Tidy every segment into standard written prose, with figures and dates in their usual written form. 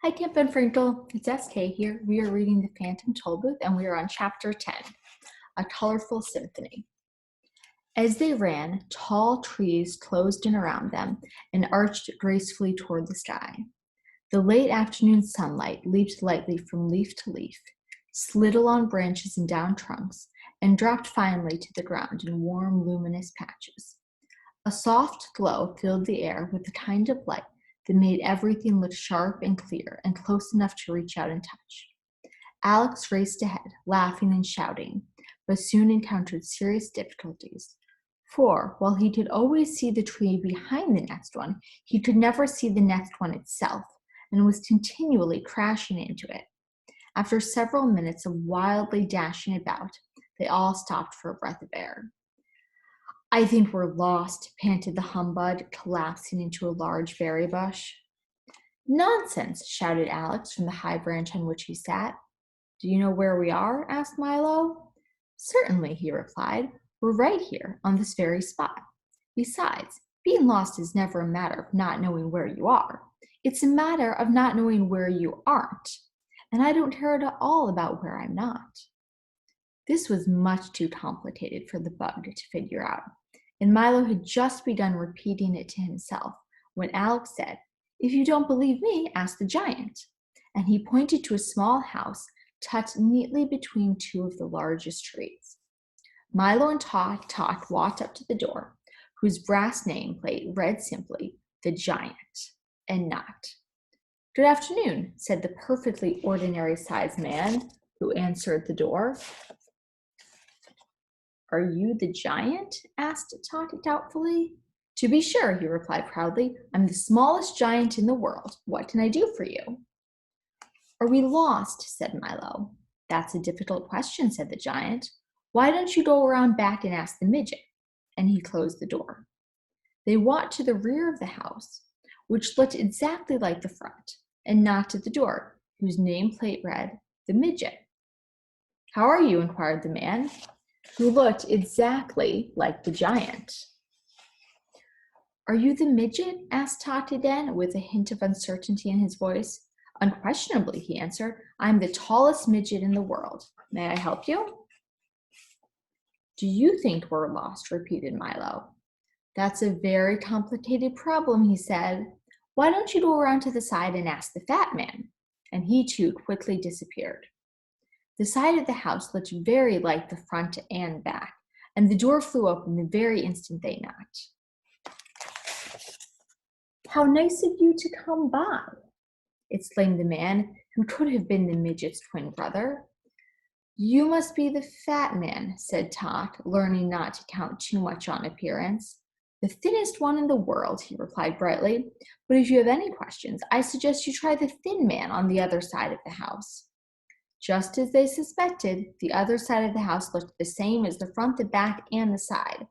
Hi, Kip and Frankel. It's SK here. We are reading The Phantom Tollbooth, and we are on Chapter 10, A Colorful Symphony. As they ran, tall trees closed in around them and arched gracefully toward the sky. The late afternoon sunlight leaped lightly from leaf to leaf, slid along branches and down trunks, and dropped finally to the ground in warm, luminous patches. A soft glow filled the air with the kind of light that made everything look sharp and clear and close enough to reach out and touch. Alex raced ahead, laughing and shouting, but soon encountered serious difficulties. For, while he could always see the tree behind the next one, he could never see the next one itself, and was continually crashing into it. After several minutes of wildly dashing about, they all stopped for a breath of air. "I think we're lost," panted the humbug, collapsing into a large berry bush. "Nonsense," shouted Alex from the high branch on which he sat. "Do you know where we are?" asked Milo. "Certainly," he replied. "We're right here, on this very spot. Besides, being lost is never a matter of not knowing where you are. It's a matter of not knowing where you aren't. And I don't care at all about where I'm not." This was much too complicated for the bug to figure out, and Milo had just begun repeating it to himself when Alex said, "If you don't believe me, ask the giant." And he pointed to a small house tucked neatly between two of the largest trees. Milo and Tot walked up to the door, whose brass nameplate read simply, "The Giant," and knocked. "Good afternoon," said the perfectly ordinary-sized man who answered the door. "Are you the giant?" asked Tot doubtfully. "To be sure," he replied proudly. "I'm the smallest giant in the world. What can I do for you?" "Are we lost?" said Milo. "That's a difficult question," said the giant. "Why don't you go around back and ask the midget?" And he closed the door. They walked to the rear of the house, which looked exactly like the front, and knocked at the door, whose nameplate read, "The Midget." "How are you?" inquired the man, who looked exactly like the giant. "Are you the midget?" asked Tot again, with a hint of uncertainty in his voice. "Unquestionably," he answered. "I'm the tallest midget in the world. May I help you?" "Do you think we're lost?" repeated Milo. "That's a very complicated problem," he said. "Why don't you go around to the side and ask the fat man?" And he too quickly disappeared. The side of the house looked very like the front and back, and the door flew open the very instant they knocked. "How nice of you to come by," exclaimed the man who could have been the midget's twin brother. "You must be the fat man," said Tot, learning not to count too much on appearance. "The thinnest one in the world," he replied brightly. "But if you have any questions, I suggest you try the thin man on the other side of the house." Just as they suspected, the other side of the house looked the same as the front, the back, and the side.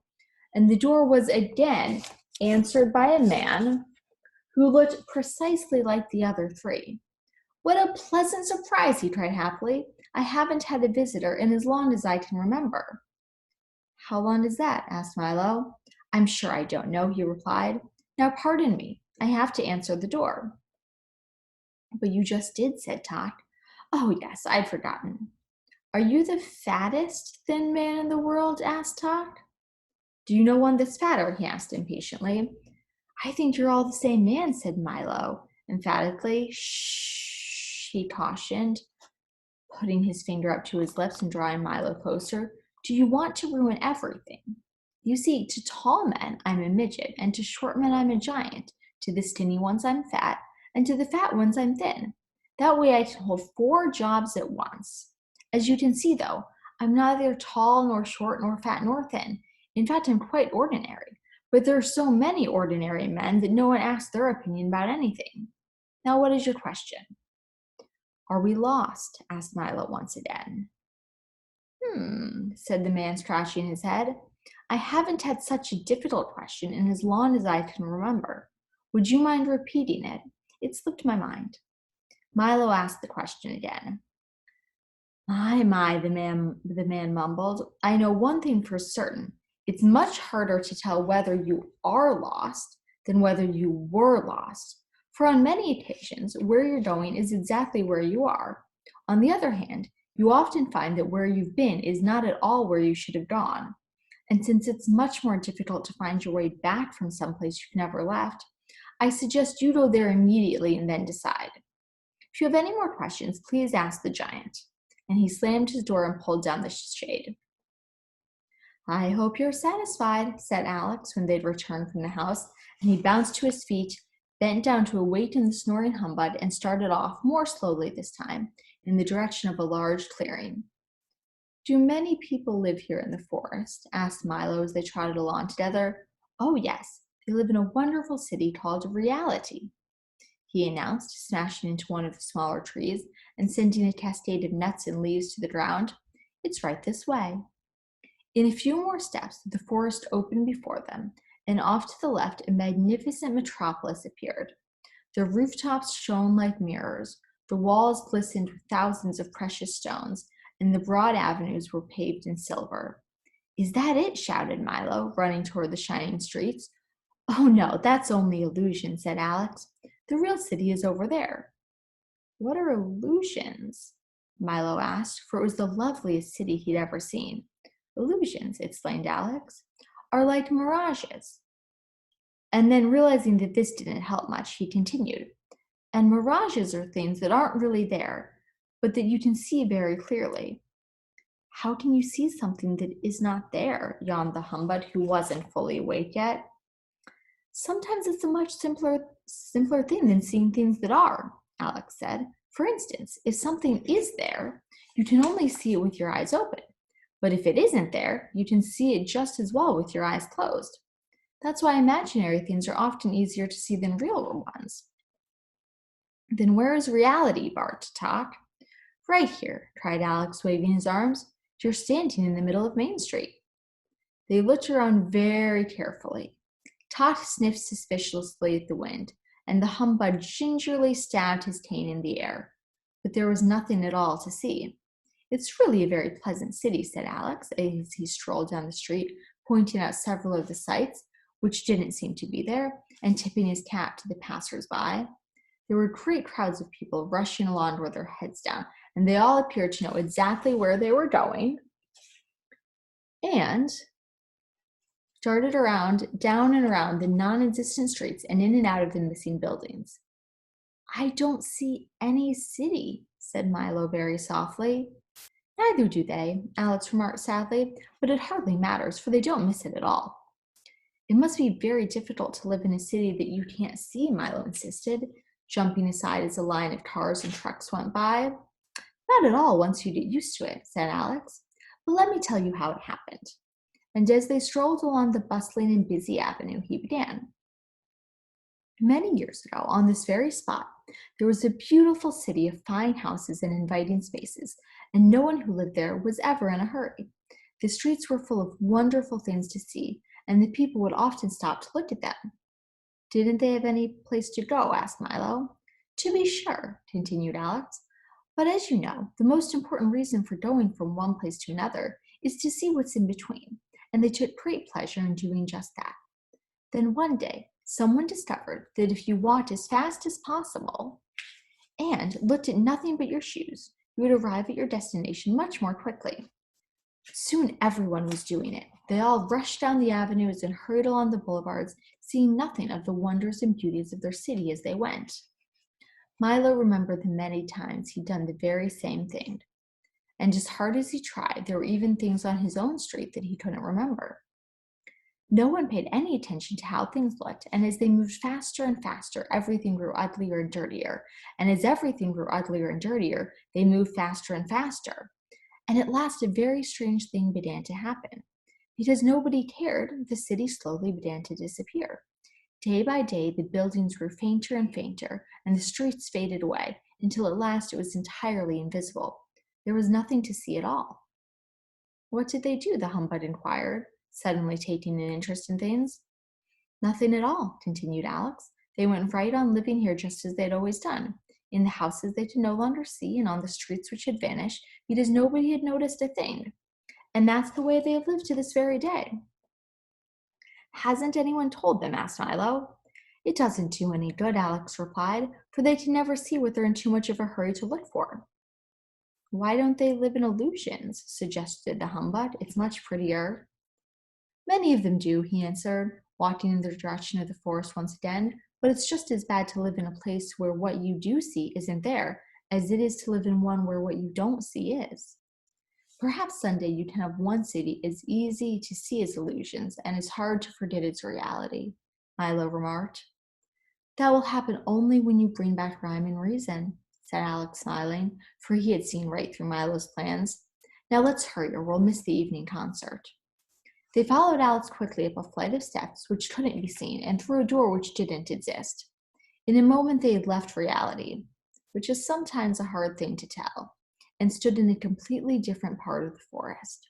And the door was again answered by a man who looked precisely like the other three. "What a pleasant surprise," he cried happily. "I haven't had a visitor in as long as I can remember." "How long is that?" asked Milo. "I'm sure I don't know," he replied. "Now pardon me, I have to answer the door." "But you just did," said Tot. "Oh, yes, I'd forgotten." "Are you the fattest thin man in the world?" asked Tot. "Do you know one that's fatter?" he asked impatiently. "I think you're all the same man," said Milo emphatically. "Shh," he cautioned, putting his finger up to his lips and drawing Milo closer. "Do you want to ruin everything? You see, to tall men, I'm a midget, and to short men, I'm a giant. To the skinny ones, I'm fat, and to the fat ones, I'm thin. That way I can hold 4 jobs at once. As you can see, though, I'm neither tall, nor short, nor fat, nor thin. In fact, I'm quite ordinary. But there are so many ordinary men that no one asks their opinion about anything. Now, what is your question?" "Are we lost?" asked Milo once again. Said the man, scratching his head. "I haven't had such a difficult question in as long as I can remember. Would you mind repeating it? It slipped my mind." Milo asked the question again. My, the man mumbled. "I know one thing for certain. It's much harder to tell whether you are lost than whether you were lost. for on many occasions, where you're going is exactly where you are. On the other hand, you often find that where you've been is not at all where you should have gone. And since it's much more difficult to find your way back from someplace you've never left, I suggest you go there immediately and then decide. If you have any more questions, please ask the giant. And he slammed his door and pulled down the shade. I hope you're satisfied, said Alex when they'd returned from the house, and he bounced to his feet, bent down to awaken the snoring humbug, and started off, more slowly this time, in the direction of a large clearing. Do many people live here in the forest? Asked Milo as they trotted along together. Oh, yes, they live in a wonderful city called Reality, he announced, smashing into one of the smaller trees and sending a cascade of nuts and leaves to the ground. It's right this way. In a few more steps, the forest opened before them, and off to the left, a magnificent metropolis appeared. The rooftops shone like mirrors, the walls glistened with thousands of precious stones, and the broad avenues were paved in silver. Is that it? Shouted Milo, running toward the shining streets. Oh no, that's only illusion, said Alex. The real city is over there. What are illusions? Milo asked, for it was the loveliest city he'd ever seen. Illusions, explained Alex, are like mirages. And then realizing that this didn't help much, he continued. And mirages are things that aren't really there, but that you can see very clearly. How can you see something that is not there? Yawned the humbug, who wasn't fully awake yet. Sometimes it's a much simpler thing than seeing things that are, Alex said. For instance, if something is there, you can only see it with your eyes open. But if it isn't there, you can see it just as well with your eyes closed. That's why imaginary things are often easier to see than real ones. Then where is reality? Barked Talk. Right here, cried Alex, waving his arms. You're standing in the middle of Main Street. They looked around very carefully. Tot sniffed suspiciously at the wind, and the humbug gingerly stabbed his cane in the air. But there was nothing at all to see. It's really a very pleasant city, said Alex, as he strolled down the street, pointing out several of the sights, which didn't seem to be there, and tipping his cap to the passers-by. There were great crowds of people rushing along with their heads down, and they all appeared to know exactly where they were going, and darted around, down and around the non-existent streets and in and out of the missing buildings. I don't see any city, said Milo very softly. Neither do they, Alex remarked sadly, but it hardly matters, for they don't miss it at all. It must be very difficult to live in a city that you can't see, Milo insisted, jumping aside as a line of cars and trucks went by. Not at all once you get used to it, said Alex. But let me tell you how it happened. And as they strolled along the bustling and busy avenue, he began. Many years ago, on this very spot, there was a beautiful city of fine houses and inviting spaces, and no one who lived there was ever in a hurry. The streets were full of wonderful things to see, and the people would often stop to look at them. Didn't they have any place to go? Asked Milo. To be sure, continued Alex. But as you know, the most important reason for going from one place to another is to see what's in between, and they took great pleasure in doing just that. Then one day, someone discovered that if you walked as fast as possible and looked at nothing but your shoes, you would arrive at your destination much more quickly. Soon everyone was doing it. They all rushed down the avenues and hurried along the boulevards, seeing nothing of the wonders and beauties of their city as they went. Milo remembered the many times he'd done the very same thing. And as hard as he tried, there were even things on his own street that he couldn't remember. No one paid any attention to how things looked, and as they moved faster and faster, everything grew uglier and dirtier. And as everything grew uglier and dirtier, they moved faster and faster. And at last, a very strange thing began to happen. Because nobody cared, the city slowly began to disappear. Day by day, the buildings grew fainter and fainter, and the streets faded away, until at last it was entirely invisible. There was nothing to see at all. What did they do? The humbug inquired, suddenly taking an interest in things. Nothing at all, continued Alex. They went right on living here just as they'd always done, in the houses they could no longer see and on the streets which had vanished, because nobody had noticed a thing. And that's the way they have lived to this very day. Hasn't anyone told them? Asked Milo. It doesn't do any good, Alex replied, for they can never see what they're in too much of a hurry to look for. Why don't they live in illusions? Suggested the humbug. It's much prettier. Many of them do, he answered, walking in the direction of the forest once again, but it's just as bad to live in a place where what you do see isn't there as it is to live in one where what you don't see is. Perhaps someday you can have one city as easy to see as illusions and as hard to forget its reality, Milo remarked. That will happen only when you bring back rhyme and reason, said Alex, smiling, for he had seen right through Milo's plans. Now let's hurry or we'll miss the evening concert. They followed Alex quickly up a flight of steps which couldn't be seen and through a door which didn't exist. In a moment they had left reality, which is sometimes a hard thing to tell, and stood in a completely different part of the forest.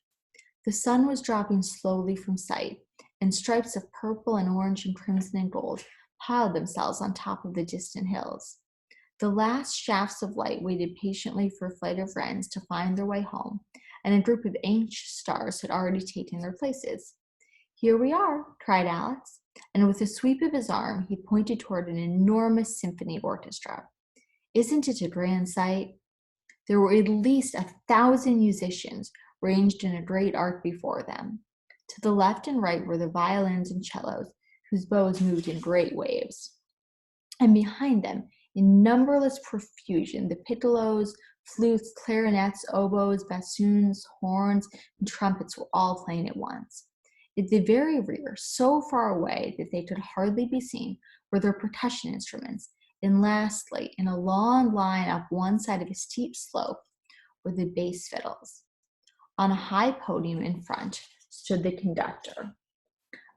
The sun was dropping slowly from sight, and stripes of purple and orange and crimson and gold piled themselves on top of the distant hills. The last shafts of light waited patiently for a flight of wrens to find their way home, and a group of ancient stars had already taken their places. Here we are, cried Alex, and with a sweep of his arm, he pointed toward an enormous symphony orchestra. Isn't it a grand sight? There were at least 1,000 musicians ranged in a great arc before them. To the left and right were the violins and cellos, whose bows moved in great waves. And behind them, in numberless profusion, the piccolos, flutes, clarinets, oboes, bassoons, horns, and trumpets were all playing at once. At the very rear, so far away that they could hardly be seen, were their percussion instruments, and lastly, in a long line up one side of a steep slope, were the bass fiddles. On a high podium in front stood the conductor,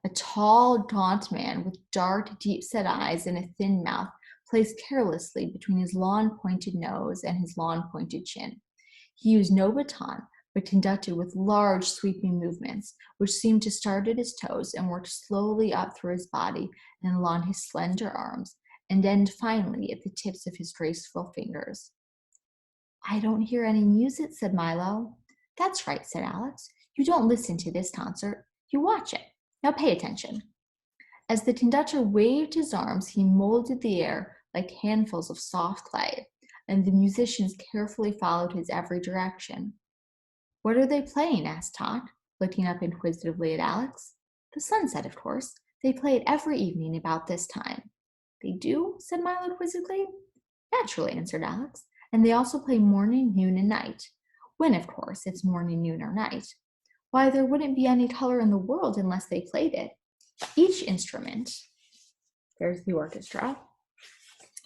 a tall, gaunt man with dark, deep-set eyes and a thin mouth placed carelessly between his long, pointed nose and his long, pointed chin. He used no baton, but conducted with large, sweeping movements, which seemed to start at his toes and worked slowly up through his body and along his slender arms, and end finally at the tips of his graceful fingers. I don't hear any music, said Milo. That's right, said Alex. You don't listen to this concert. You watch it. Now pay attention. As the conductor waved his arms, he molded the air like handfuls of soft clay, and the musicians carefully followed his every direction. What are they playing? Asked Tot, looking up inquisitively at Alex. The sunset, of course. They play it every evening about this time. They do? Said Milo quizzically. Naturally, answered Alex. And they also play morning, noon, and night. When, of course, it's morning, noon, or night. Why, there wouldn't be any color in the world unless they played it. Each instrument, there's the orchestra,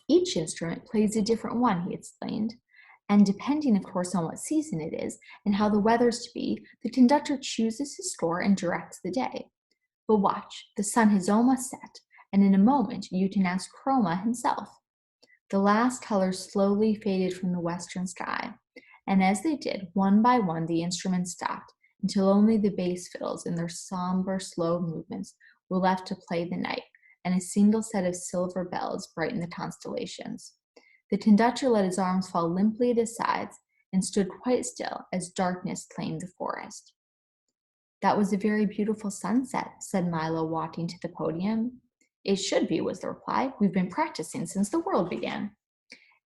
each instrument plays a different one, he explained. And depending, of course, on what season it is and how the weather's to be, the conductor chooses his score and directs the day. But watch, the sun has almost set, and in a moment you can ask Chroma himself. The last colors slowly faded from the western sky, and as they did, one by one the instruments stopped, until only the bass fiddles in their somber, slow movements were left to play the night, and a single set of silver bells brightened the constellations. The conductor let his arms fall limply at his sides and stood quite still as darkness claimed the forest. That was a very beautiful sunset, said Milo, walking to the podium. It should be, was the reply. We've been practicing since the world began.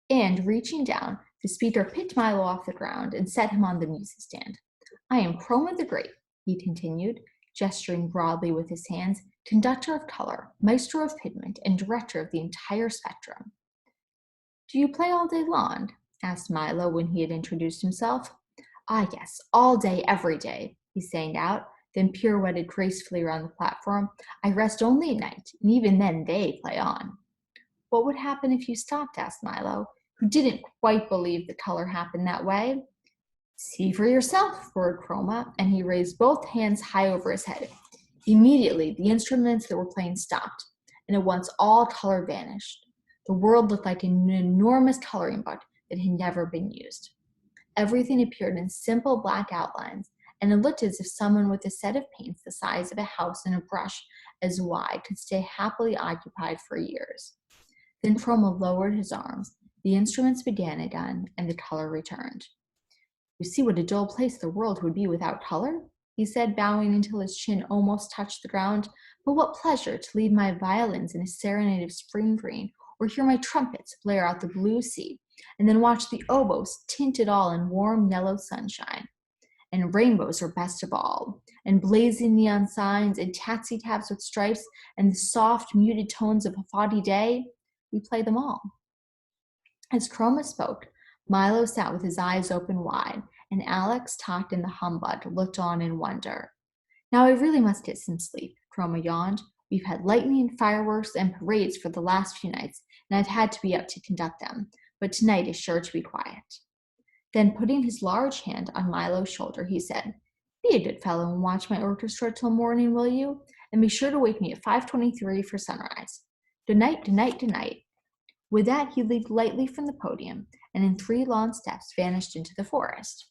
And, reaching down, the speaker picked Milo off the ground and set him on the music stand. I am Chroma the Great, he continued, gesturing broadly with his hands, conductor of color, maestro of pigment, and director of the entire spectrum. Do you play all day long? Asked Milo when he had introduced himself. Ah, yes, all day, every day, he sang out, then pirouetted gracefully around the platform. I rest only at night, and even then they play on. What would happen if you stopped? Asked Milo, who didn't quite believe the color happened that way. See for yourself, roared Chroma, and he raised both hands high over his head. Immediately, the instruments that were playing stopped, and at once all color vanished. The world looked like an enormous coloring book that had never been used. Everything appeared in simple black outlines, and it looked as if someone with a set of paints the size of a house and a brush as wide could stay happily occupied for years. Then Chroma lowered his arms, the instruments began again, and the color returned. You see what a dull place the world would be without color? he said, bowing until his chin almost touched the ground. But what pleasure to lead my violins in a serenade of spring green, or hear my trumpets blare out the blue sea, and then watch the oboes tint it all in warm yellow sunshine. And rainbows are best of all, and blazing neon signs, and taxi cabs with stripes, and the soft, muted tones of a foggy day. We play them all. As Chroma spoke, Milo sat with his eyes open wide, and Alex, Tot, and the humbug looked on in wonder. Now I really must get some sleep, Chroma yawned. We've had lightning, fireworks, and parades for the last few nights, and I've had to be up to conduct them, but tonight is sure to be quiet. Then, putting his large hand on Milo's shoulder, he said, Be a good fellow and watch my orchestra till morning, will you? And be sure to wake me at 5:23 for sunrise. Good night, good night, good night. With that, he leaped lightly from the podium, and in 3 long steps vanished into the forest.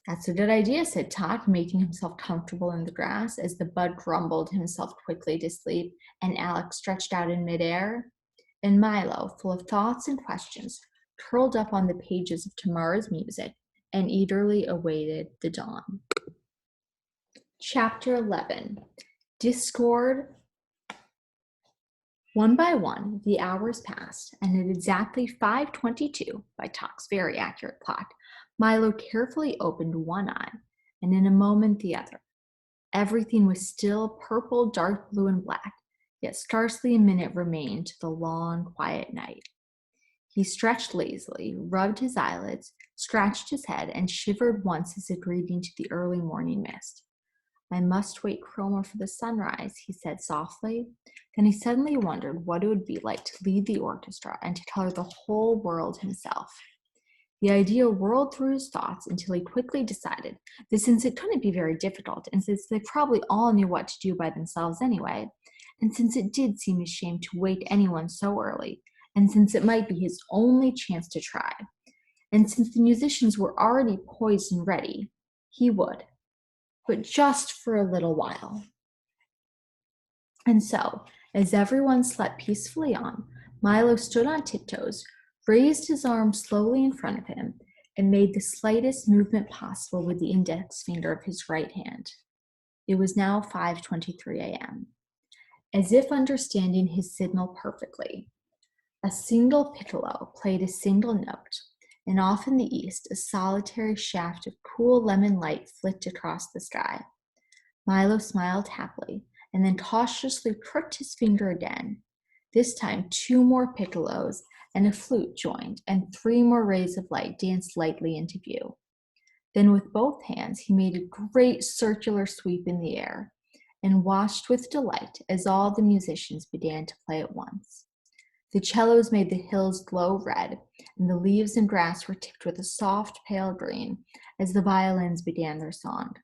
That's a good idea, said Tot, making himself comfortable in the grass as the bud grumbled himself quickly to sleep, and Alex stretched out in midair. And Milo, full of thoughts and questions, curled up on the pages of tomorrow's music and eagerly awaited the dawn. Chapter 11. Discord. One by one, the hours passed, and at exactly 5:22, by Tot's very accurate clock, Milo carefully opened one eye, and in a moment the other. Everything was still purple, dark blue, and black, yet scarcely a minute remained to the long, quiet night. He stretched lazily, rubbed his eyelids, scratched his head, and shivered once as a greeting to the early morning mist. I must wake Chroma for the sunrise, he said softly. Then he suddenly wondered what it would be like to lead the orchestra and to color the whole world himself. The idea whirled through his thoughts until he quickly decided that since it couldn't be very difficult, and since they probably all knew what to do by themselves anyway, and since it did seem a shame to wake anyone so early, and since it might be his only chance to try, and since the musicians were already poised and ready, he would, but just for a little while. And so, as everyone slept peacefully on, Milo stood on tiptoes, raised his arm slowly in front of him, and made the slightest movement possible with the index finger of his right hand. It was now 5:23 a.m. As if understanding his signal perfectly, a single piccolo played a single note, and off in the east a solitary shaft of cool lemon light flicked across the sky. Milo smiled happily, and then cautiously crooked his finger again. This time 2 more piccolos and a flute joined, and 3 more rays of light danced lightly into view. Then with both hands he made a great circular sweep in the air, and watched with delight as all the musicians began to play at once. The cellos made the hills glow red, and the leaves and grass were tipped with a soft pale green as the violins began their song.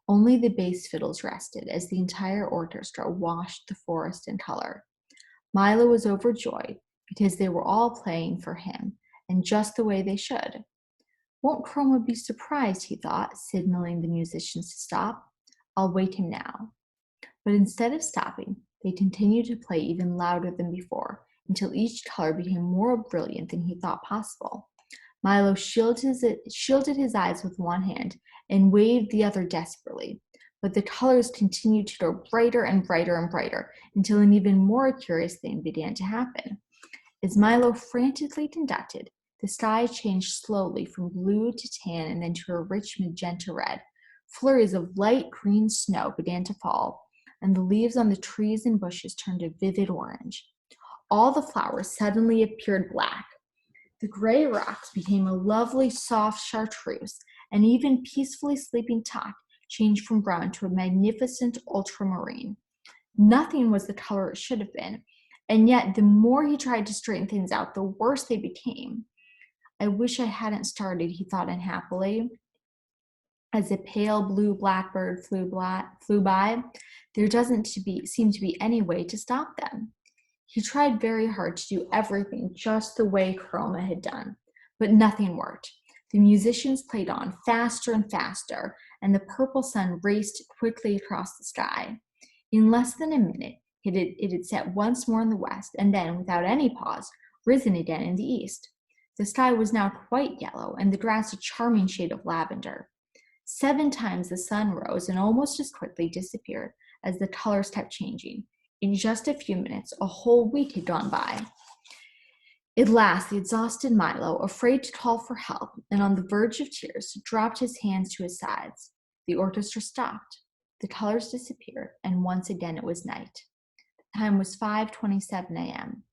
Only the bass fiddles rested as the entire orchestra washed the forest in color. Milo was overjoyed because they were all playing for him, and just the way they should. Won't Chroma be surprised, he thought, signaling the musicians to stop. I'll wake him now. But instead of stopping, they continued to play even louder than before, until each color became more brilliant than he thought possible. Milo shielded his eyes with one hand and waved the other desperately, but the colors continued to grow brighter and brighter and brighter until an even more curious thing began to happen. As Milo frantically conducted, the sky changed slowly from blue to tan and then to a rich magenta red. Flurries of light green snow began to fall, and the leaves on the trees and bushes turned a vivid orange. All the flowers suddenly appeared black. The gray rocks became a lovely soft chartreuse, and even peacefully sleeping Tot changed from brown to a magnificent ultramarine. Nothing was the color it should have been, and yet the more he tried to straighten things out, the worse they became. I wish I hadn't started, he thought unhappily. As a pale blue blackbird flew by, there doesn't seem to be any way to stop them. He tried very hard to do everything just the way Chroma had done, but nothing worked. The musicians played on faster and faster, and the purple sun raced quickly across the sky. In less than a minute, it had set once more in the west, and then, without any pause, risen again in the east. The sky was now quite yellow, and the grass a charming shade of lavender. 7 times the sun rose and almost as quickly disappeared as the colors kept changing. In just a few minutes, a whole week had gone by. At last, the exhausted Milo, afraid to call for help and on the verge of tears, dropped his hands to his sides. The orchestra stopped. The colors disappeared, and once again it was night. The time was 5:27 a.m.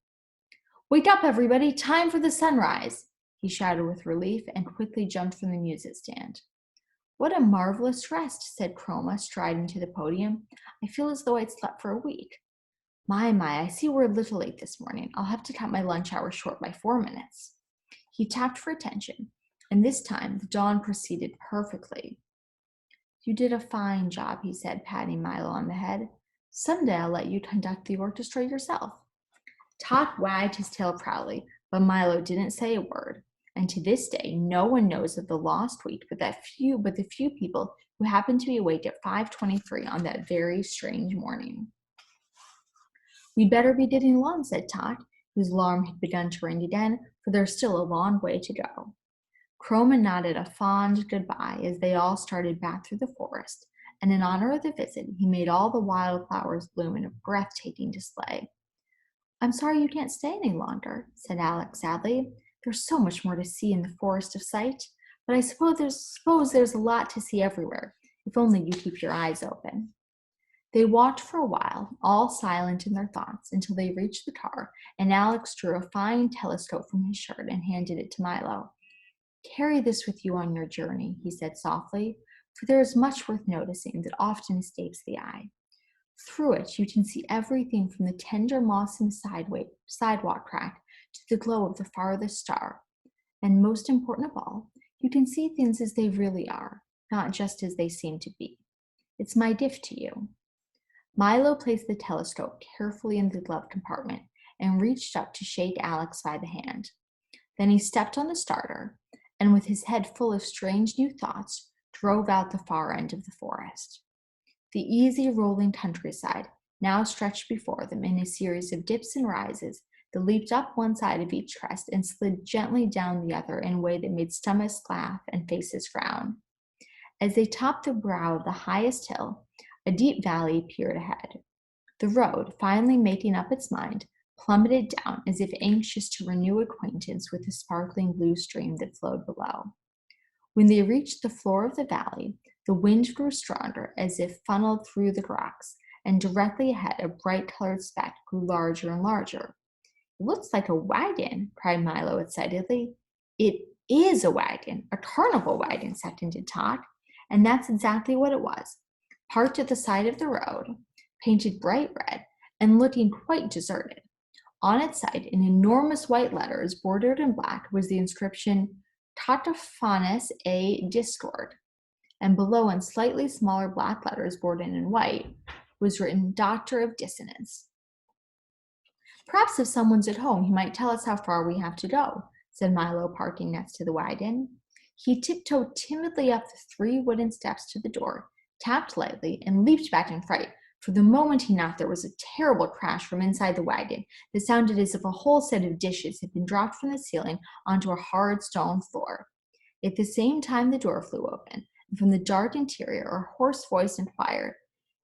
"Wake up, everybody! Time for the sunrise!" he shouted with relief and quickly jumped from the music stand. "What a marvelous rest," said Chroma, striding to the podium. "I feel as though I'd slept for a week. My, I see we're a little late this morning. I'll have to cut my lunch hour short by 4 minutes." He tapped for attention, and this time the dawn proceeded perfectly. "You did a fine job," he said, patting Milo on the head. "Someday I'll let you conduct the orchestra yourself." Tot wagged his tail proudly, but Milo didn't say a word, and to this day no one knows of the lost week but the few people who happened to be awake at 5:23 on that very strange morning. "We'd better be getting along," said Tot, whose alarm had begun to ring again, "for there's still a long way to go." Chroma nodded a fond goodbye as they all started back through the forest, and in honor of the visit, he made all the wildflowers bloom in a breathtaking display. "I'm sorry you can't stay any longer," said Alex sadly. "There's so much more to see in the Forest of Sight, but I suppose there's a lot to see everywhere, if only you keep your eyes open." They walked for a while, all silent in their thoughts, until they reached the car, and Alex drew a fine telescope from his shirt and handed it to Milo. "Carry this with you on your journey," he said softly, "for there is much worth noticing that often escapes the eye. Through it, you can see everything from the tender mossy sidewalk crack to the glow of the farthest star. And most important of all, you can see things as they really are, not just as they seem to be. It's my gift to you." Milo placed the telescope carefully in the glove compartment and reached up to shake Alex by the hand. Then he stepped on the starter and, with his head full of strange new thoughts, drove out the far end of the forest. The easy rolling countryside now stretched before them in a series of dips and rises that leaped up one side of each crest and slid gently down the other in a way that made stomachs laugh and faces frown. As they topped the brow of the highest hill, a deep valley appeared ahead. The road, finally making up its mind, plummeted down as if anxious to renew acquaintance with the sparkling blue stream that flowed below. When they reached the floor of the valley, the wind grew stronger as if funneled through the rocks, and directly ahead a bright-colored speck grew larger and larger. "It looks like a wagon," cried Milo excitedly. "It is a wagon, a carnival wagon," seconded Tot, and that's exactly what it was. Parked at the side of the road, painted bright red, and looking quite deserted. On its side, in enormous white letters bordered in black, was the inscription "Totophanes A. Discord," and below, in slightly smaller black letters bordered in white, was written "Doctor of Dissonance." "Perhaps if someone's at home, he might tell us how far we have to go," said Milo, parking next to the wagon. He tiptoed timidly up the 3 wooden steps to the door, tapped lightly, and leaped back in fright, for the moment he knocked there was a terrible crash from inside the wagon that sounded as if a whole set of dishes had been dropped from the ceiling onto a hard stone floor. At the same time the door flew open, and from the dark interior a hoarse voice inquired,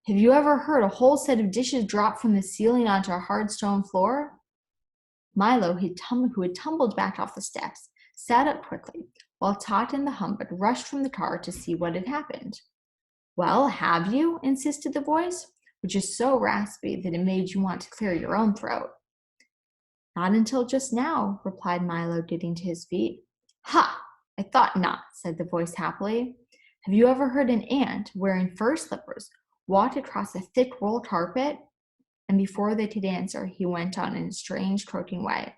"Have you ever heard a whole set of dishes drop from the ceiling onto a hard stone floor?" Milo, who had tumbled back off the steps, sat up quickly, while Tot and the humbug rushed from the car to see what had happened. "Well, have you?" insisted the voice, which is so raspy that it made you want to clear your own throat. "Not until just now," replied Milo, getting to his feet. "Ha! I thought not," said the voice happily. "Have you ever heard an ant, wearing fur slippers, walk across a thick roll carpet?" And before they could answer, he went on in a strange, croaking way.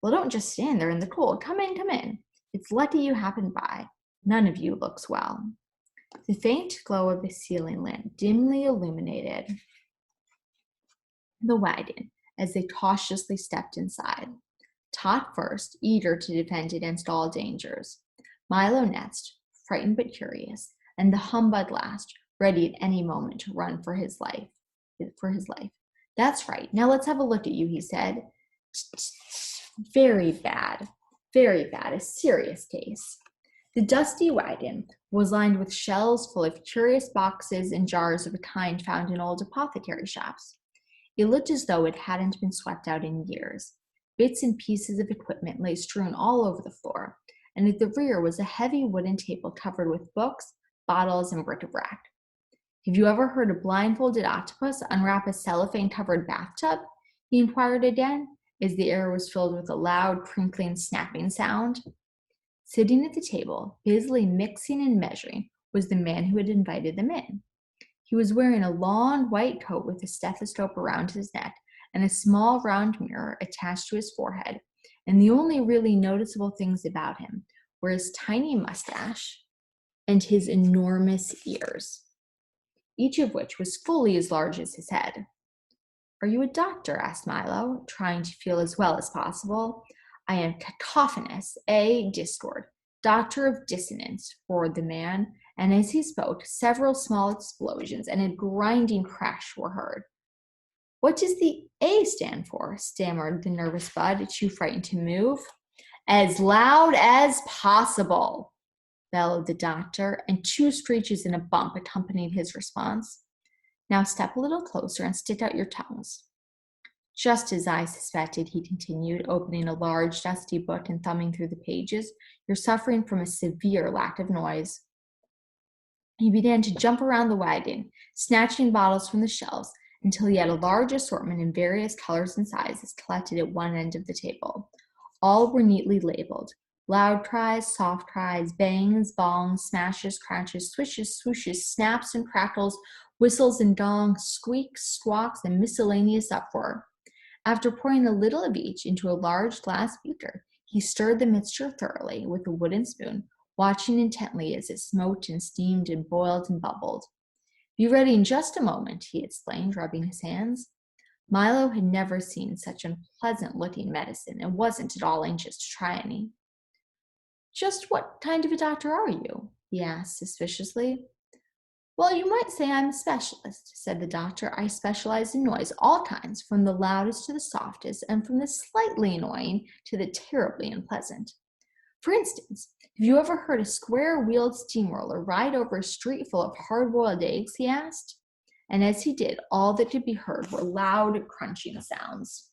"Well, don't just stand there in the cold. Come in, come in. It's lucky you happened by. None of you looks well." The faint glow of the ceiling lamp dimly illuminated the wagon as they cautiously stepped inside. Tot first, eager to defend against all dangers. Milo next, frightened but curious, and the humbug last, ready at any moment to run for his life. "That's right. Now let's have a look at you," he said. Very bad, a serious case." The dusty wagon was lined with shelves full of curious boxes and jars of a kind found in old apothecary shops. It looked as though it hadn't been swept out in years. Bits and pieces of equipment lay strewn all over the floor, and at the rear was a heavy wooden table covered with books, bottles, and bric-a-brac. Have you ever heard a blindfolded octopus unwrap a cellophane-covered bathtub? He inquired again, as the air was filled with a loud, crinkling, snapping sound. Sitting at the table, busily mixing and measuring, was the man who had invited them in. He was wearing a long white coat with a stethoscope around his neck and a small round mirror attached to his forehead, and the only really noticeable things about him were his tiny mustache and his enormous ears, each of which was fully as large as his head. "Are you a doctor?" asked Milo, trying to feel as well as possible. "I am Cacophonous, a Discord, doctor of dissonance," roared the man, and as he spoke, several small explosions and a grinding crash were heard. "What does the A stand for?" stammered the nervous Bud, too frightened to move. "As loud as possible," bellowed the doctor, and two screeches and a bump accompanied his response. "Now step a little closer and stick out your tongues." "Just as I suspected," he continued, opening a large, dusty book and thumbing through the pages. "You're suffering from a severe lack of noise." He began to jump around the wagon, snatching bottles from the shelves until he had a large assortment in various colors and sizes collected at one end of the table. All were neatly labeled: loud cries, soft cries, bangs, bongs, smashes, crashes, swishes, swooshes, snaps and crackles, whistles and gongs, squeaks, squawks, and miscellaneous uproar. After pouring a little of each into a large glass beaker, he stirred the mixture thoroughly with a wooden spoon, watching intently as it smoked and steamed and boiled and bubbled. "Be ready in just a moment," he explained, rubbing his hands. Milo had never seen such unpleasant-looking medicine and wasn't at all anxious to try any. "Just what kind of a doctor are you?" he asked suspiciously. "Well, you might say I'm a specialist," said the doctor. "I specialize in noise, all kinds, from the loudest to the softest, and from the slightly annoying to the terribly unpleasant. For instance, have you ever heard a square-wheeled steamroller ride over a street full of hard-boiled eggs?" he asked. And as he did, all that could be heard were loud, crunching sounds.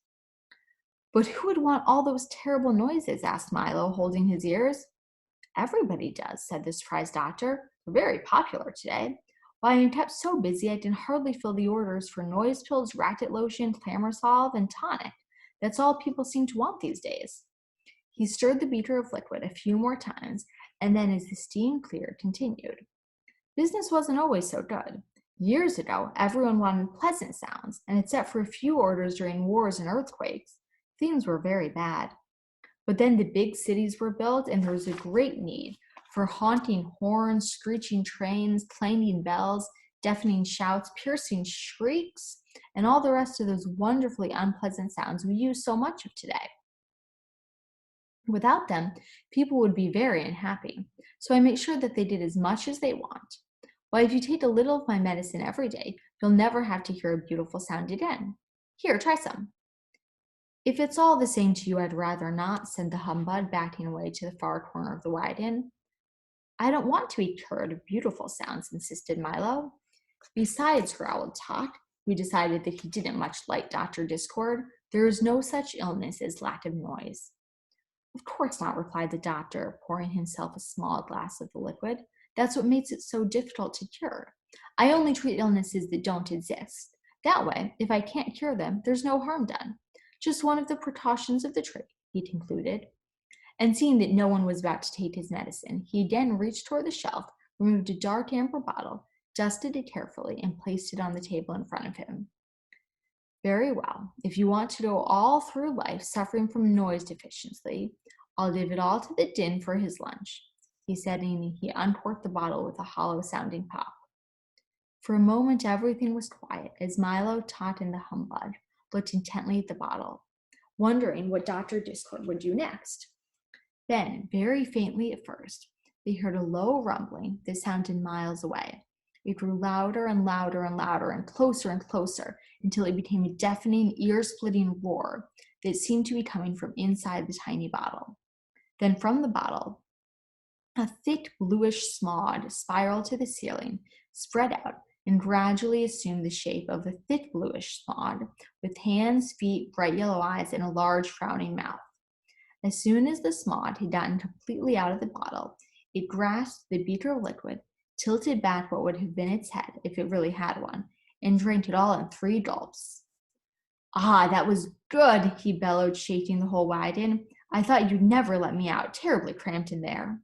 "But who would want all those terrible noises?" asked Milo, holding his ears. "Everybody does," said the surprised doctor. "They're very popular today. Why, I'm kept so busy I can hardly fill the orders for noise pills, racket lotion, clamor salve, and tonic. That's all people seem to want these days." He stirred the beaker of liquid a few more times, and then as the steam cleared, continued. "Business wasn't always so good. Years ago, everyone wanted pleasant sounds, and except for a few orders during wars and earthquakes, things were very bad. But then the big cities were built, and there was a great need for haunting horns, screeching trains, clanging bells, deafening shouts, piercing shrieks, and all the rest of those wonderfully unpleasant sounds we use so much of today. Without them, people would be very unhappy, so I make sure that they did as much as they want. Why, if you take a little of my medicine every day, you'll never have to hear a beautiful sound again. Here, try some." "If it's all the same to you, I'd rather not," said the humbug, backing away to the far corner of the wagon. "I don't want to be cured of beautiful sounds," insisted Milo. "Besides," growled Tot, who decided that he didn't much like Dr. Discord, "there is no such illness as lack of noise." "Of course not," replied the doctor, pouring himself a small glass of the liquid. "That's what makes it so difficult to cure. I only treat illnesses that don't exist. That way, if I can't cure them, there's no harm done. Just one of the precautions of the trade," he concluded. And seeing that no one was about to take his medicine, he again reached toward the shelf, removed a dark amber bottle, dusted it carefully, and placed it on the table in front of him. "Very well. If you want to go all through life suffering from noise deficiency, I'll give it all to the din for his lunch," he said, and he uncorked the bottle with a hollow-sounding pop. For a moment, everything was quiet as Milo, Tot, and the humbug looked intently at the bottle, wondering what Dr. Discord would do next. Then, very faintly at first, they heard a low rumbling that sounded miles away. It grew louder and louder and louder and closer until it became a deafening, ear-splitting roar that seemed to be coming from inside the tiny bottle. Then from the bottle A thick bluish smog spiraled to the ceiling, spread out, and gradually assumed the shape of a thick bluish smog, with hands, feet, bright yellow eyes, and a large frowning mouth. As soon as the smog had gotten completely out of the bottle, it grasped the beaker of liquid, tilted back what would have been its head if it really had one, and drank it all in 3 gulps. "Ah, that was good," he bellowed, shaking the whole wagon. "I thought you'd never let me out, terribly cramped in there."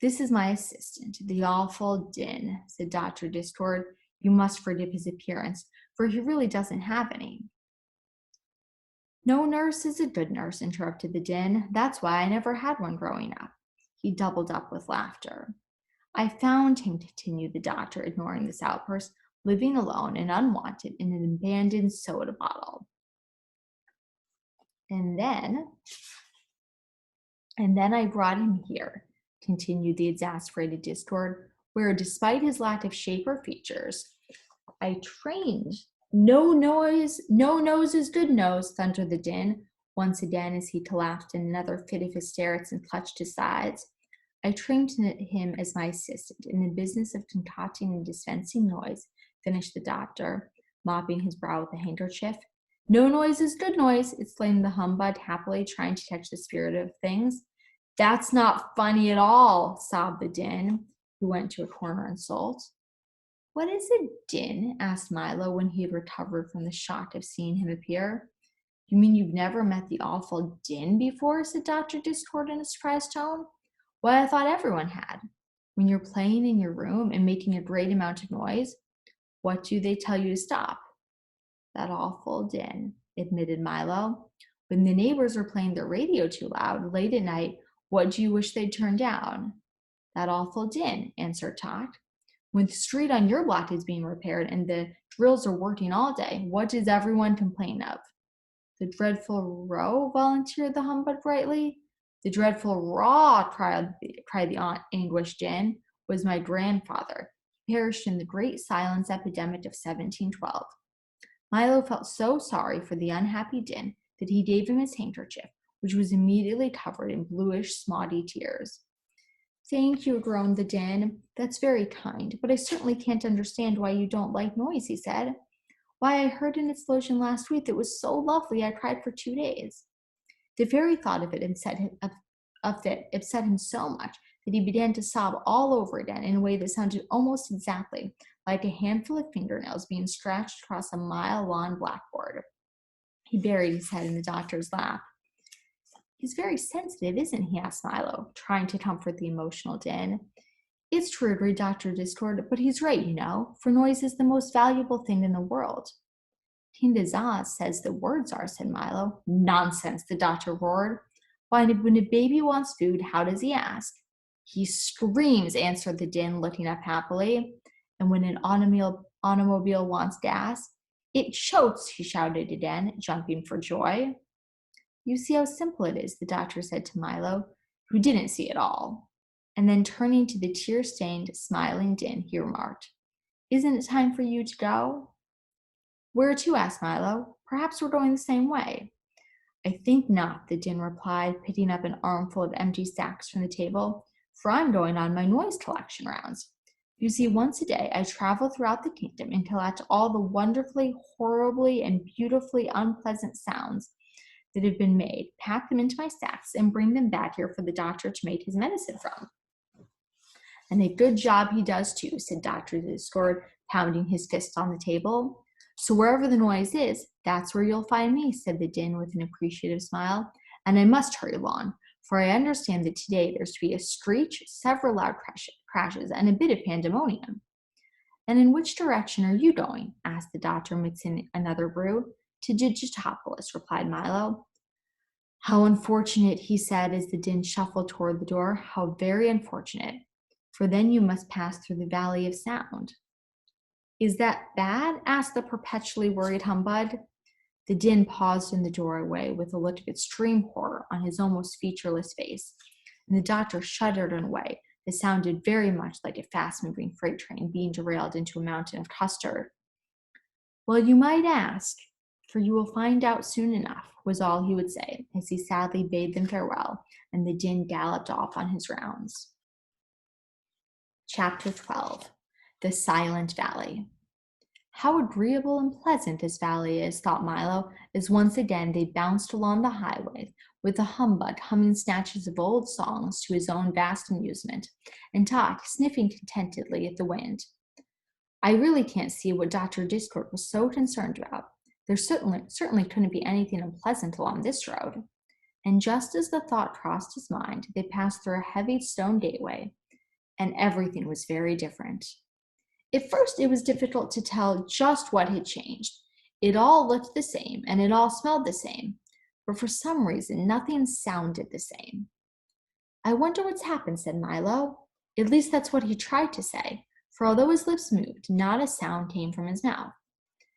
"This is my assistant, the awful Din," said Dr. Discord. "You must forgive his appearance, for he really doesn't have any." "No nurse is a good nurse," interrupted the Din. "That's why I never had one growing up." He doubled up with laughter. "I found him," continued the doctor, ignoring this outburst, "living alone and unwanted in an abandoned soda bottle. And then I brought him here," continued the exasperated Discord, "where, despite his lack of shape or features, I trained." "No nose is good nose," thundered the Din, once again as he collapsed in another fit of hysterics and clutched his sides. "I trained him as my assistant in the business of concocting and dispensing noise," finished the doctor, mopping his brow with a handkerchief. "No noise is good noise," exclaimed the humbug, happily trying to catch the spirit of things. "That's not funny at all," sobbed the Din, who went to a corner and sulked. "What is a din?" asked Milo when he had recovered from the shock of seeing him appear. "You mean you've never met the awful Din before?" said Dr. Discord in a surprised tone. "Why, I thought everyone had. When you're playing in your room and making a great amount of noise, what do they tell you to stop?" "That awful Din," admitted Milo. "When the neighbors are playing their radio too loud late at night, what do you wish they'd turn down?" "That awful Din," answered Tot. "When the street on your block is being repaired and the drills are working all day, what does everyone complain of?" "The dreadful row," volunteered the humbug brightly. "The dreadful raw," cried the anguished Din, "was my grandfather. He perished in the great silence epidemic of 1712. Milo felt so sorry for the unhappy Din that he gave him his handkerchief, which was immediately covered in bluish, smoggy tears. "Thank you," groaned the Din. "That's very kind, but I certainly can't understand why you don't like noise," he said. "Why, I heard an explosion last week that was so lovely I cried for 2 days." The very thought of it upset him so much that he began to sob all over again in a way that sounded almost exactly like a handful of fingernails being scratched across a mile-long blackboard. He buried his head in the doctor's lap. "He's very sensitive, isn't he?" asked Milo, trying to comfort the emotional Din. "It's true," agreed Dr. Discord, "but he's right, you know, for noise is the most valuable thing in the world." "Tindazaz says the words are," said Milo. "Nonsense," the doctor roared. "Why, when a baby wants food, how does he ask?" "He screams," answered the Din, looking up happily. "And when an automobile wants gas, it chokes," he shouted again, jumping for joy. "You see how simple it is," the doctor said to Milo, who didn't see it all. And then turning to the tear-stained, smiling Din, he remarked, "Isn't it time for you to go?" "Where to?" asked Milo. "Perhaps we're going the same way." "I think not," the Din replied, picking up an armful of empty sacks from the table, "for I'm going on my noise collection rounds. You see, once a day I travel throughout the kingdom and collect all the wonderfully, horribly, and beautifully unpleasant sounds that have been made, pack them into my sacks, and bring them back here for the doctor to make his medicine from." "And a good job he does, too," said Dr. Discord, pounding his fist on the table. "So wherever the noise is, that's where you'll find me," said the Din with an appreciative smile. "And I must hurry along, for I understand that today there's to be a screech, several loud crashes, and a bit of pandemonium." "And in which direction are you going?" asked the doctor, mixing another brew. "To Digitopolis," replied Milo. "How unfortunate," he said as the Din shuffled toward the door. "How very unfortunate, for then you must pass through the Valley of Sound." "Is that bad?" asked the perpetually worried humbug. The Din paused in the doorway with a look of extreme horror on his almost featureless face, and the doctor shuddered in a way that sounded very much like a fast-moving freight train being derailed into a mountain of custard. "Well, you might ask, for you will find out soon enough," was all he would say as he sadly bade them farewell, and the Din galloped off on his rounds. Chapter 12, The Silent Valley. How agreeable and pleasant this valley is, thought Milo, as once again they bounced along the highway, with the humbug humming snatches of old songs to his own vast amusement, and Tot sniffing contentedly at the wind. I really can't see what Dr. Discord was so concerned about. There certainly couldn't be anything unpleasant along this road. And just as the thought crossed his mind, they passed through a heavy stone gateway, and everything was very different. At first, it was difficult to tell just what had changed. It all looked the same, and it all smelled the same, but for some reason, nothing sounded the same. I wonder what's happened, said Milo. At least that's what he tried to say, for although his lips moved, not a sound came from his mouth.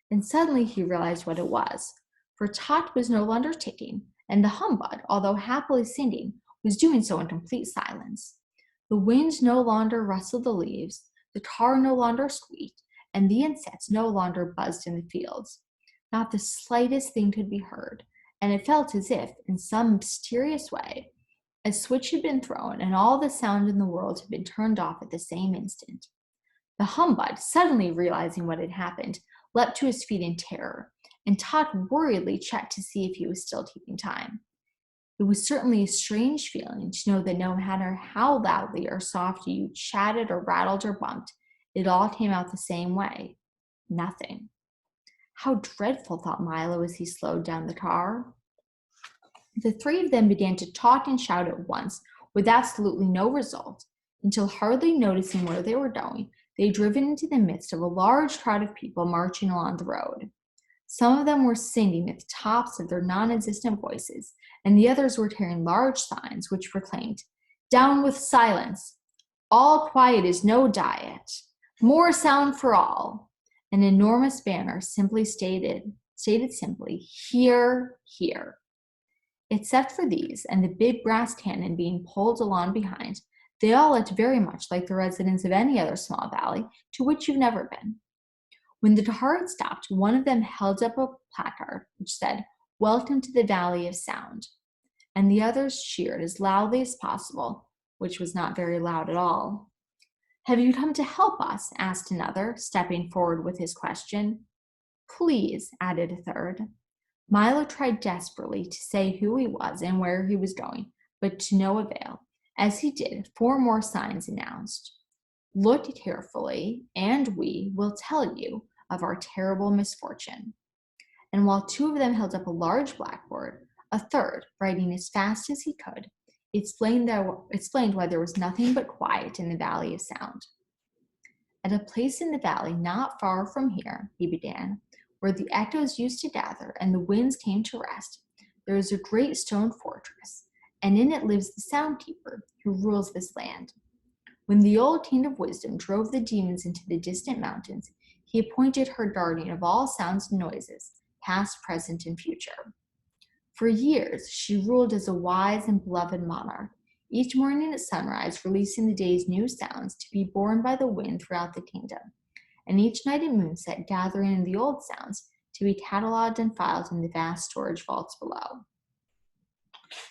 And suddenly he realized what it was, for Tot was no longer ticking, and the humbug, although happily singing, was doing so in complete silence. The wind no longer rustled the leaves, the car no longer squeaked, and the insects no longer buzzed in the fields. Not the slightest thing could be heard, and it felt as if, in some mysterious way, a switch had been thrown and all the sound in the world had been turned off at the same instant. The humbug, suddenly realizing what had happened, leapt to his feet in terror, and Tot worriedly checked to see if he was still keeping time. It was certainly a strange feeling to know that no matter how loudly or softly you chatted or rattled or bumped, it all came out the same way. Nothing. How dreadful, thought Milo as he slowed down the car. The three of them began to talk and shout at once, with absolutely no result, until hardly noticing where they were going, they had driven into the midst of a large crowd of people marching along the road. Some of them were singing at the tops of their non-existent voices, and the others were carrying large signs which proclaimed, "Down with silence! All quiet is no diet! More sound for all!" An enormous banner simply stated simply, "Hear, hear." Except for these and the big brass cannon being pulled along behind, they all looked very much like the residents of any other small valley to which you've never been. When the car had stopped, one of them held up a placard which said, "Welcome to the Valley of Sound," and the others cheered as loudly as possible, which was not very loud at all. "Have you come to help us?" asked another, stepping forward with his question. "Please," added a third. Milo tried desperately to say who he was and where he was going, but to no avail. As he did, 4 more signs announced, "Look carefully, and we will tell you of our terrible misfortune." And while 2 of them held up a large blackboard, a third, writing as fast as he could, explained why there was nothing but quiet in the Valley of Sound. "At a place in the valley not far from here," he began, "where the echoes used to gather and the winds came to rest, there is a great stone fortress, and in it lives the Sound Keeper, who rules this land. When the old King of Wisdom drove the demons into the distant mountains, he appointed her guardian of all sounds and noises, past, present, and future. For years, she ruled as a wise and beloved monarch, each morning at sunrise releasing the day's new sounds to be borne by the wind throughout the kingdom, and each night at moonset gathering in the old sounds to be catalogued and filed in the vast storage vaults below."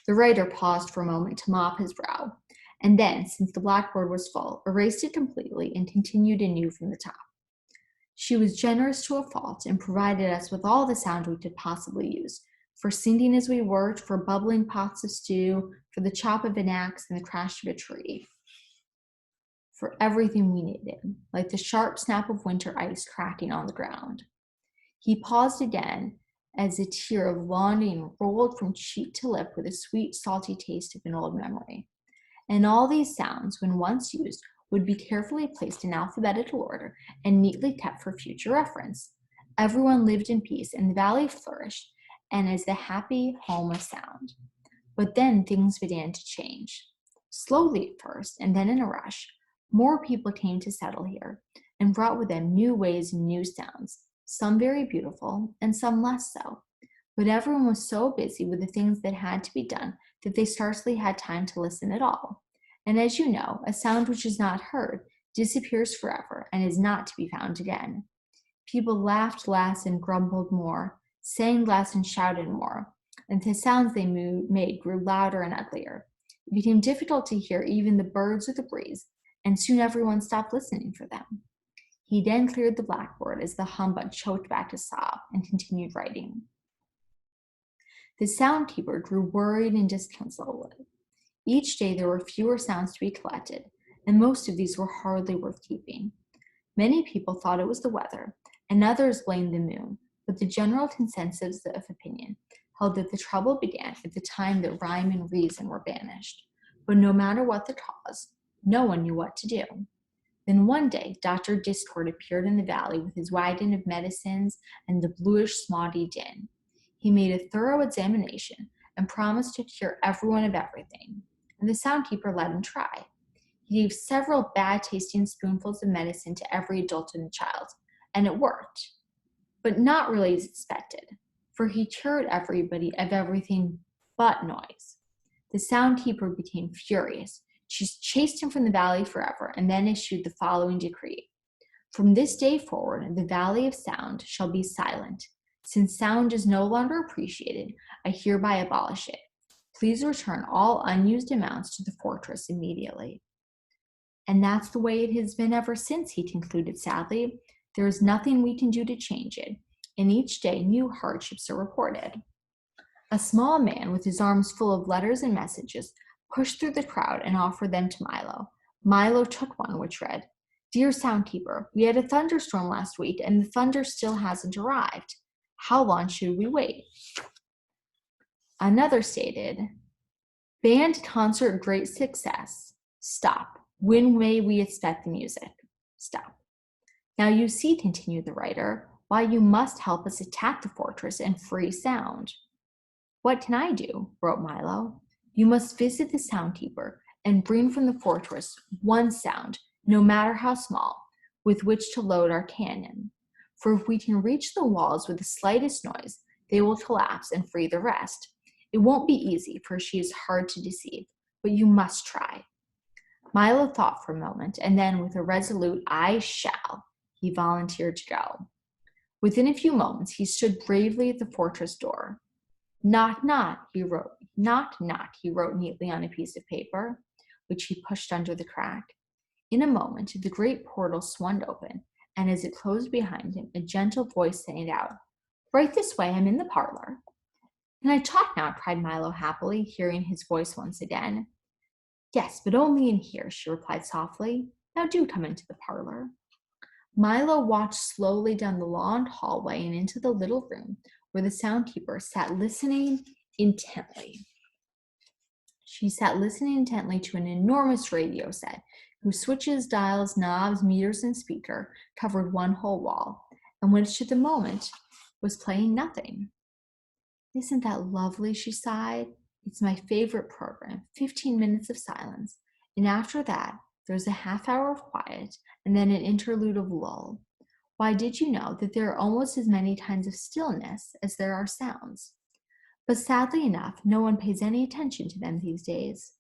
The writer paused for a moment to mop his brow, and then, since the blackboard was full, erased it completely and continued anew from the top. "She was generous to a fault and provided us with all the sound we could possibly use, for singing as we worked, for bubbling pots of stew, for the chop of an axe and the crash of a tree, for everything we needed, like the sharp snap of winter ice cracking on the ground." He paused again as a tear of longing rolled from cheek to lip with a sweet, salty taste of an old memory. And all these sounds, when once used, would be carefully placed in alphabetical order and neatly kept for future reference. Everyone lived in peace, and the valley flourished, and as the happy home of sound. But then things began to change. Slowly at first, and then in a rush, more people came to settle here, and brought with them new ways and new sounds, some very beautiful, and some less so. But everyone was so busy with the things that had to be done that they scarcely had time to listen at all. And as you know, a sound which is not heard disappears forever and is not to be found again. People laughed less and grumbled more, sang less and shouted more, and the sounds they made grew louder and uglier. It became difficult to hear even the birds or the breeze, and soon everyone stopped listening for them. He then cleared the blackboard as the humbug choked back a sob and continued writing. The sound keeper grew worried and disconsolate. Each day there were fewer sounds to be collected, and most of these were hardly worth keeping. Many people thought it was the weather, and others blamed the moon, but the general consensus of opinion held that the trouble began at the time that rhyme and reason were banished. But no matter what the cause, no one knew what to do. Then one day, Dr. Discord appeared in the valley with his wagon of medicines and the bluish smoggy din. He made a thorough examination and promised to cure everyone of everything, and the soundkeeper let him try. He gave several bad-tasting spoonfuls of medicine to every adult and child, and it worked, but not really as expected, for he cured everybody of everything but noise. The soundkeeper became furious. She chased him from the valley forever, and then issued the following decree. From this day forward, the Valley of Sound shall be silent. Since sound is no longer appreciated, I hereby abolish it. Please return all unused amounts to the fortress immediately. And that's the way it has been ever since, he concluded sadly. There is nothing we can do to change it, and each day new hardships are reported. A small man with his arms full of letters and messages pushed through the crowd and offered them to Milo. Milo took one, which read, Dear Soundkeeper, we had a thunderstorm last week, and the thunder still hasn't arrived. How long should we wait? Another stated, Band concert great success. Stop. When may we expect the music? Stop. Now you see, continued the writer, why you must help us attack the fortress and free sound. What can I do? Wrote Milo. You must visit the soundkeeper and bring from the fortress one sound, no matter how small, with which to load our cannon. For if we can reach the walls with the slightest noise, they will collapse and free the rest. It won't be easy, for she is hard to deceive, but you must try. Milo thought for a moment, and then with a resolute, I shall, he volunteered to go. Within a few moments, he stood bravely at the fortress door. Knock, knock, he wrote. Knock, knock, he wrote neatly on a piece of paper, which he pushed under the crack. In a moment, the great portal swung open, and as it closed behind him, a gentle voice sang out, Right this way, I'm in the parlor. Can I talk now? Cried Milo happily, hearing his voice once again. Yes, but only in here, she replied softly. Now do come into the parlor. Milo walked slowly down the long hallway and into the little room where the soundkeeper sat listening intently. She sat listening intently to an enormous radio set whose switches, dials, knobs, meters, and speaker covered one whole wall, and which at the moment was playing nothing. Isn't that lovely? She sighed. It's my favorite program, 15 minutes of silence, and after that, there's a half hour of quiet, and then an interlude of lull. Why, did you know that there are almost as many kinds of stillness as there are sounds? But sadly enough, no one pays any attention to them these days.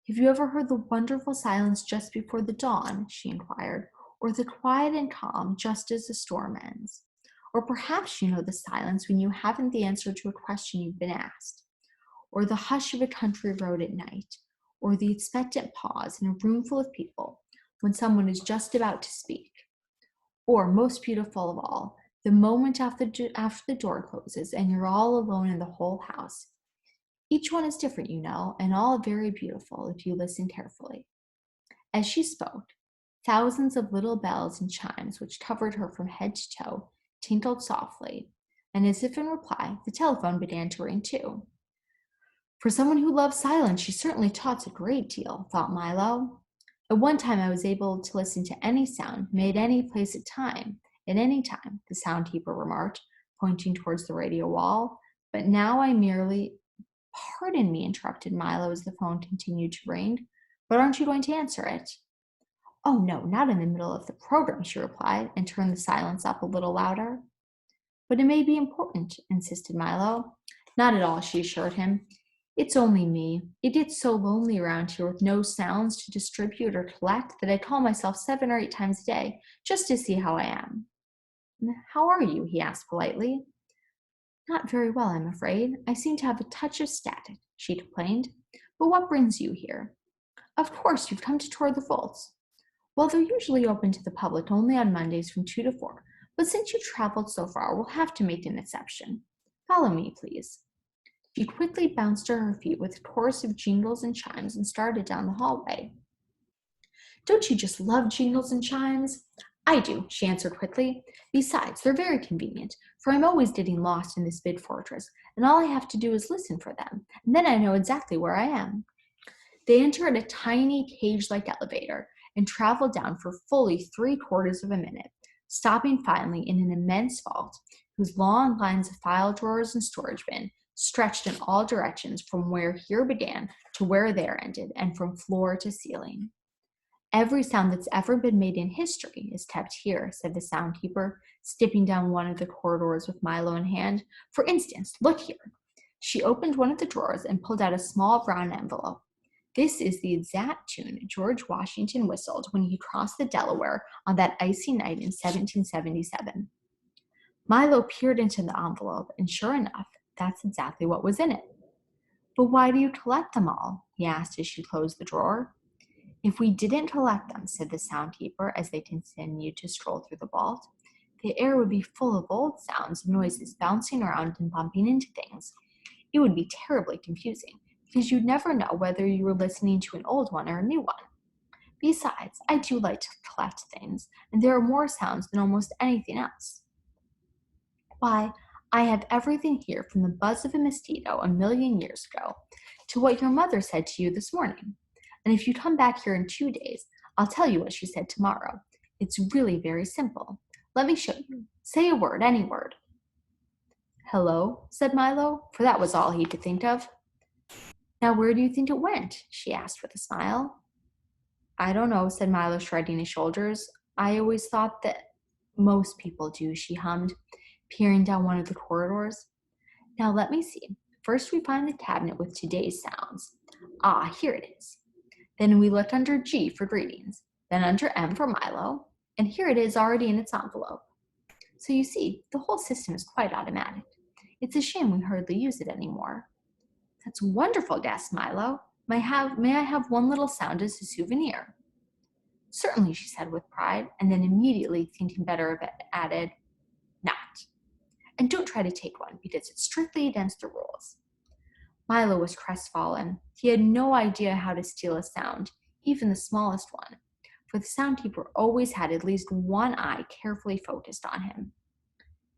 Have you ever heard the wonderful silence just before the dawn? She inquired, or the quiet and calm just as the storm ends? Or perhaps you know the silence when you haven't the answer to a question you've been asked, or the hush of a country road at night, or the expectant pause in a room full of people when someone is just about to speak, or, most beautiful of all, the moment after the door closes and you're all alone in the whole house. Each one is different, you know, and all very beautiful if you listen carefully. As she spoke, thousands of little bells and chimes which covered her from head to toe tinkled softly, and as if in reply, the telephone began to ring too. For someone who loves silence, she certainly talks a great deal, thought Milo. At one time I was able to listen to any sound, made any place at any time, the soundkeeper remarked, pointing towards the radio wall. But now I merely... Pardon me, interrupted Milo as the phone continued to ring. But aren't you going to answer it? Oh, no, not in the middle of the program, she replied, and turned the silence up a little louder. But it may be important, insisted Milo. Not at all, she assured him. It's only me. It gets so lonely around here with no sounds to distribute or collect that I call myself 7 or 8 times a day just to see how I am. How are you? He asked politely. Not very well, I'm afraid. I seem to have a touch of static, she complained. But what brings you here? Of course, you've come to tour the vaults. Well, they're usually open to the public only on Mondays from 2 to 4, but since you traveled so far, we'll have to make an exception. Follow me, please. She quickly bounced to her feet with a chorus of jingles and chimes and started down the hallway. Don't you just love jingles and chimes? I do, she answered quickly. Besides, they're very convenient, for I'm always getting lost in this big fortress, and all I have to do is listen for them, and then I know exactly where I am. They entered a tiny cage-like elevator and traveled down for fully 3/4 of a minute, stopping finally in an immense vault whose long lines of file drawers and storage bin stretched in all directions from where here began to where there ended, and from floor to ceiling. Every sound that's ever been made in history is kept here, said the soundkeeper, skipping down one of the corridors with Milo in hand. For instance, look here. She opened one of the drawers and pulled out a small brown envelope. This is the exact tune George Washington whistled when he crossed the Delaware on that icy night in 1777. Milo peered into the envelope, and sure enough, that's exactly what was in it. But why do you collect them all? He asked as she closed the drawer. If we didn't collect them, said the soundkeeper as they continued to stroll through the vault, the air would be full of old sounds and noises bouncing around and bumping into things. It would be terribly confusing, because you'd never know whether you were listening to an old one or a new one. Besides, I do like to collect things, and there are more sounds than almost anything else. Why, I have everything here from the buzz of a mosquito 1,000,000 years ago to what your mother said to you this morning. And if you come back here in 2 days, I'll tell you what she said tomorrow. It's really very simple. Let me show you. Say a word, any word. Hello, said Milo, for that was all he could think of. Now, where do you think it went? She asked with a smile. I don't know, said Milo, shrugging his shoulders. I always thought that most people do, she hummed, peering down one of the corridors. Now, let me see. First, we find the cabinet with today's sounds. Ah, here it is. Then we look under G for greetings, then under M for Milo, and here it is already in its envelope. So you see, the whole system is quite automatic. It's a shame we hardly use it anymore. That's wonderful, gasped Milo. May I have one little sound as a souvenir? Certainly, she said with pride, and then immediately thinking better of it, added, not. And don't try to take one, because it's strictly against the rules. Milo was crestfallen. He had no idea how to steal a sound, even the smallest one, for the soundkeeper always had at least one eye carefully focused on him.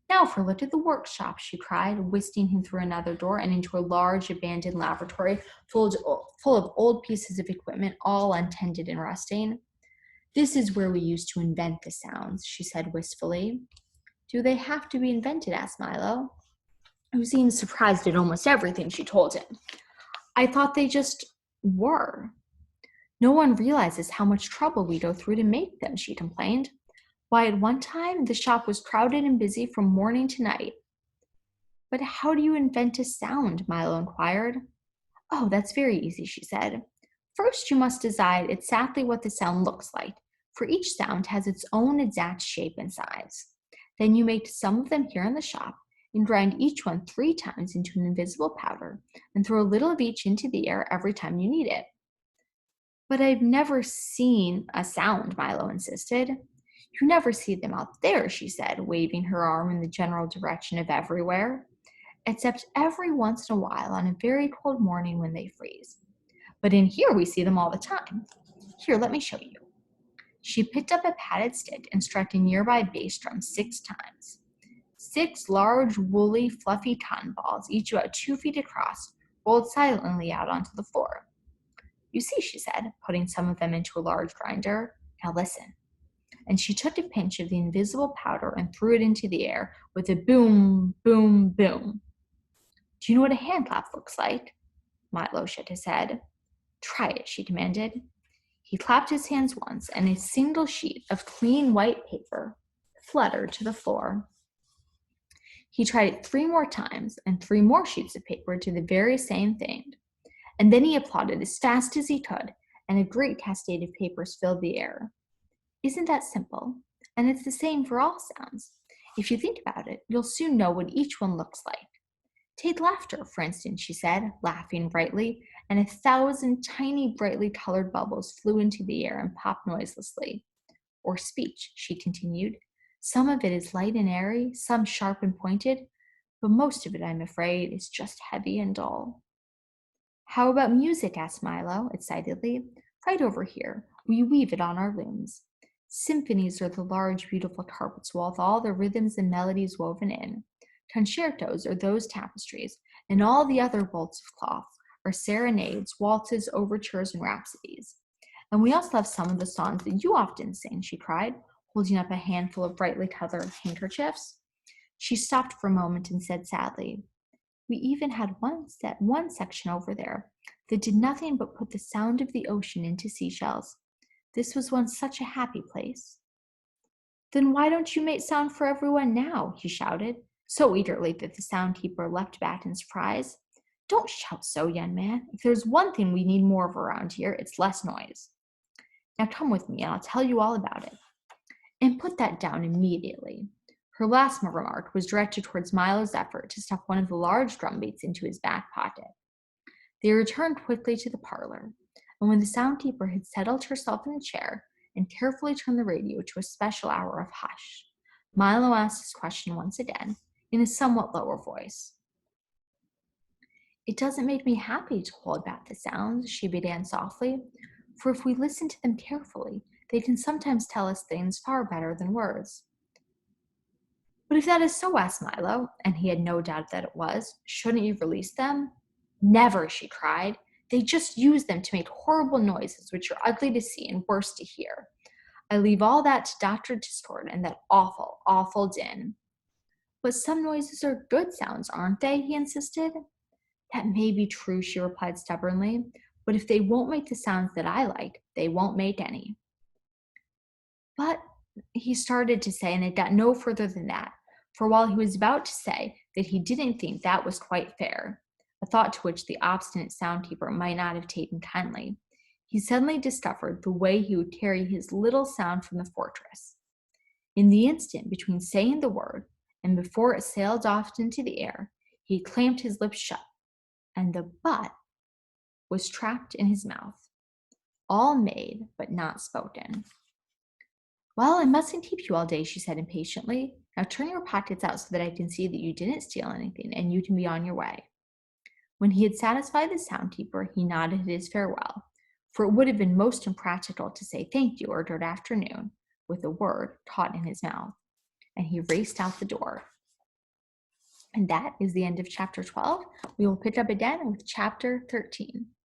Now for a look at the workshop, she cried, whisking him through another door and into a large abandoned laboratory full of old pieces of equipment, all untended and rusting. This is where we used to invent the sounds, she said wistfully. Do they have to be invented? Asked Milo, who seemed surprised at almost everything she told him. I thought they just were. No one realizes how much trouble we go through to make them, she complained. Why, at one time, the shop was crowded and busy from morning to night. But how do you invent a sound? Milo inquired. Oh, that's very easy, she said. First, you must decide exactly what the sound looks like, for each sound has its own exact shape and size. Then you make some of them here in the shop, and grind each one 3 times into an invisible powder, and throw a little of each into the air every time you need it. But I've never seen a sound, Milo insisted. You never see them out there, she said, waving her arm in the general direction of everywhere, except every once in a while on a very cold morning when they freeze. But in here we see them all the time. Here, let me show you. She picked up a padded stick and struck a nearby bass drum 6 times. 6 large, woolly, fluffy cotton balls, each about 2 feet across, rolled silently out onto the floor. You see, she said, putting some of them into a large grinder. Now listen. And she took a pinch of the invisible powder and threw it into the air with a boom, boom, boom. Do you know what a hand clap looks like? Milo shook his head. Try it, she commanded. He clapped his hands once, and a single sheet of clean white paper fluttered to the floor. He tried it 3 more times, and 3 more sheets of paper did the very same thing. And then he applauded as fast as he could, and a great cascade of papers filled the air. Isn't that simple? And it's the same for all sounds. If you think about it, you'll soon know what each one looks like. Take laughter, for instance, she said, laughing brightly, and 1,000 tiny, brightly colored bubbles flew into the air and popped noiselessly. Or speech, she continued. Some of it is light and airy, some sharp and pointed, but most of it, I'm afraid, is just heavy and dull. How about music? Asked Milo, excitedly. Right over here. We weave it on our looms. Symphonies are the large, beautiful carpets with all the rhythms and melodies woven in. Concertos are those tapestries, and all the other bolts of cloth are serenades, waltzes, overtures, and rhapsodies. And we also have some of the songs that you often sing, she cried, holding up a handful of brightly colored handkerchiefs. She stopped for a moment and said sadly, we even had one section over there that did nothing but put the sound of the ocean into seashells. This was once such a happy place. Then why don't you make sound for everyone now? He shouted, so eagerly that the sound keeper leapt back in surprise. Don't shout so, young man. If there's one thing we need more of around here, it's less noise. Now come with me and I'll tell you all about it. And put that down immediately. Her last remark was directed towards Milo's effort to stuff one of the large drum beats into his back pocket. They returned quickly to the parlor, and when the soundkeeper had settled herself in a chair and carefully turned the radio to a special hour of hush, Milo asked his question once again in a somewhat lower voice. It doesn't make me happy to hold back the sounds, she began softly, for if we listen to them carefully, they can sometimes tell us things far better than words. But if that is so, asked Milo, and he had no doubt that it was, shouldn't you release them? Never, she cried. They just use them to make horrible noises which are ugly to see and worse to hear. I leave all that to Dr. Distort and that awful, awful din. But some noises are good sounds, aren't they? He insisted. That may be true, she replied stubbornly, but if they won't make the sounds that I like, they won't make any. But he started to say, and it got no further than that, for while he was about to say that he didn't think that was quite fair, a thought to which the obstinate soundkeeper might not have taken kindly, he suddenly discovered the way he would carry his little sound from the fortress. In the instant between saying the word and before it sailed off into the air, he clamped his lips shut, and the but was trapped in his mouth, all made but not spoken. Well, I mustn't keep you all day, she said impatiently. Now turn your pockets out so that I can see that you didn't steal anything, and you can be on your way. When he had satisfied the soundkeeper, he nodded his farewell, for it would have been most impractical to say thank you or good afternoon with a word caught in his mouth, and he raced out the door. And that is the end of chapter 12. We will pick up again with chapter 13.